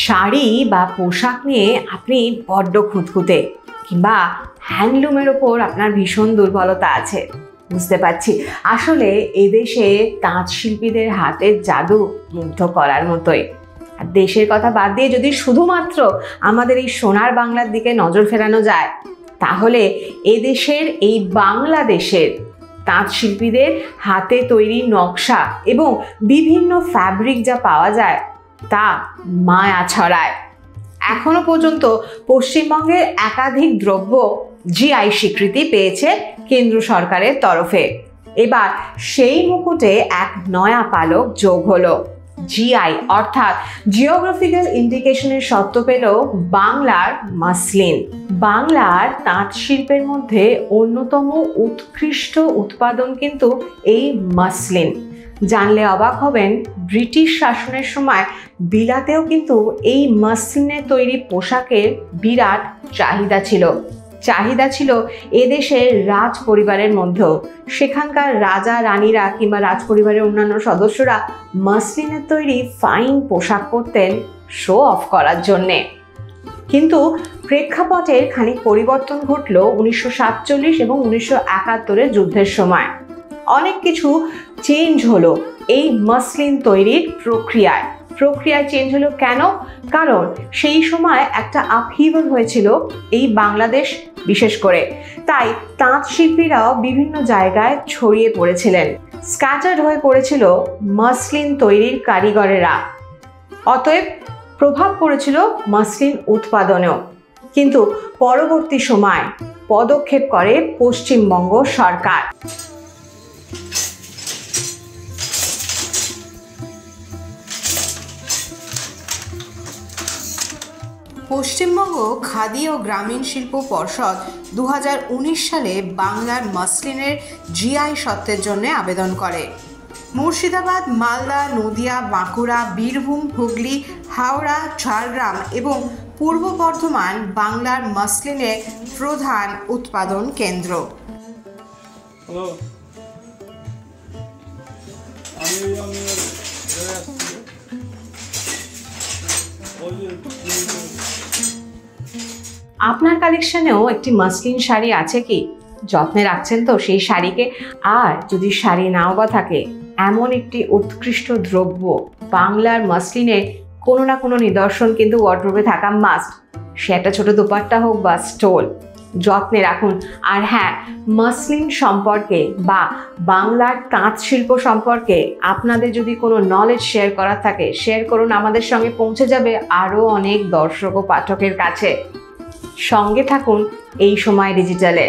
শাড়ি বা পোশাক নিয়ে আপনি বড্ড খুঁতখুঁতে কিংবা হ্যান্ডলুমের ওপর আপনার ভীষণ দুর্বলতা আছে, বুঝতে পারছি। আসলে এদেশে তাঁত শিল্পীদের হাতের জাদু মুগ্ধ করার মতোই। আর দেশের কথা বাদ দিয়ে যদি শুধুমাত্র আমাদের এই সোনার বাংলার দিকে নজর ফেরানো যায়, তাহলে এদেশের এই বাংলাদেশের তাঁত শিল্পীদের হাতে তৈরি নকশা এবং বিভিন্ন ফ্যাব্রিক যা পাওয়া যায় তা মায়া ছড়ায়। এখনো পর্যন্ত পশ্চিমবঙ্গের একাধিক দ্রব্য জিআই স্বীকৃতি পেয়েছে কেন্দ্র সরকারের তরফে। এবার সেই মুকুটে এক নয়া পালক যোগ হলো। জিআই অর্থাৎ জিওগ্রাফিক্যাল ইন্ডিকেশনের সত্ত্ব পেল বাংলার মাসলিন। বাংলার তাঁত শিল্পের মধ্যে অন্যতম উৎকৃষ্ট উৎপাদন কিন্তু এই মাসলিন। জানলে অবাক হবেন, ব্রিটিশ শাসনের সময় বিলাতেও কিন্তু এই মাসলিনের তৈরি পোশাকের বিরাট চাহিদা ছিল এদেশের রাজ পরিবারের মধ্যেও। সেখানকার রাজা রানীরা কিংবা রাজ পরিবারের অন্যান্য সদস্যরা মাসলিনের তৈরি ফাইন পোশাক পরতেন শো অফ করার জন্যে। কিন্তু প্রেক্ষাপটের খানিক পরিবর্তন ঘটল 1947 এবং 1971 যুদ্ধের সময়। অনেক কিছু চেঞ্জ হলো এই মাসলিন তৈরির প্রক্রিয়ায় চেঞ্জ হলো কেন? কারণ সেই সময় একটা আপহিভাল হয়েছিল এই বাংলাদেশ বিশেষ করে, তাই তাঁত শিল্পীরাও বিভিন্ন জায়গায় ছড়িয়ে পড়েছিলেন, স্ক্যাটার্ড হয়ে পড়েছিল মাসলিন তৈরির কারিগরেরা। অতএব প্রভাব পড়েছিল মাসলিন উৎপাদনেও। কিন্তু পরবর্তী সময় পদক্ষেপ করে পশ্চিমবঙ্গ সরকার। পশ্চিমবঙ্গ খাদি ও গ্রামীণ শিল্প পর্ষদ 2019 সালে বাংলার মাসলিনের জিআই সত্ত্বের জন্য আবেদন করে। মুর্শিদাবাদ, মালদা, নদিয়া, বাঁকুড়া, বীরভূম, হুগলি, হাওড়া, ঝাড়গ্রাম এবং পূর্ব বর্ধমান বাংলার মাসলিনের প্রধান উৎপাদন কেন্দ্র। আপনার কালেকশনেও একটি মাসলিন শাড়ি আছে কি? যত্নে রাখছেন তো সেই শাড়িকে? আর যদি শাড়ি নাও বা থাকে, এমন একটি উৎকৃষ্ট দ্রব্য বাংলার মাসলিনের কোনো না কোনো নিদর্শন কিন্তু ওয়ার্ড্রোবে থাকা মাস্ট। সে একটা ছোট দোপাট্টা হোক বা স্টোল, যত্নে রাখুন। আর হ্যাঁ, মাসলিন সম্পর্কে বা বাংলার তাঁত শিল্প সম্পর্কে আপনাদের যদি কোনো নলেজ শেয়ার করার থাকে, শেয়ার করুন, আমাদের সঙ্গে পৌঁছে যাবে আরও অনেক দর্শক ও পাঠকের কাছে। সঙ্গে থাকুন এই সময় ডিজিটালে।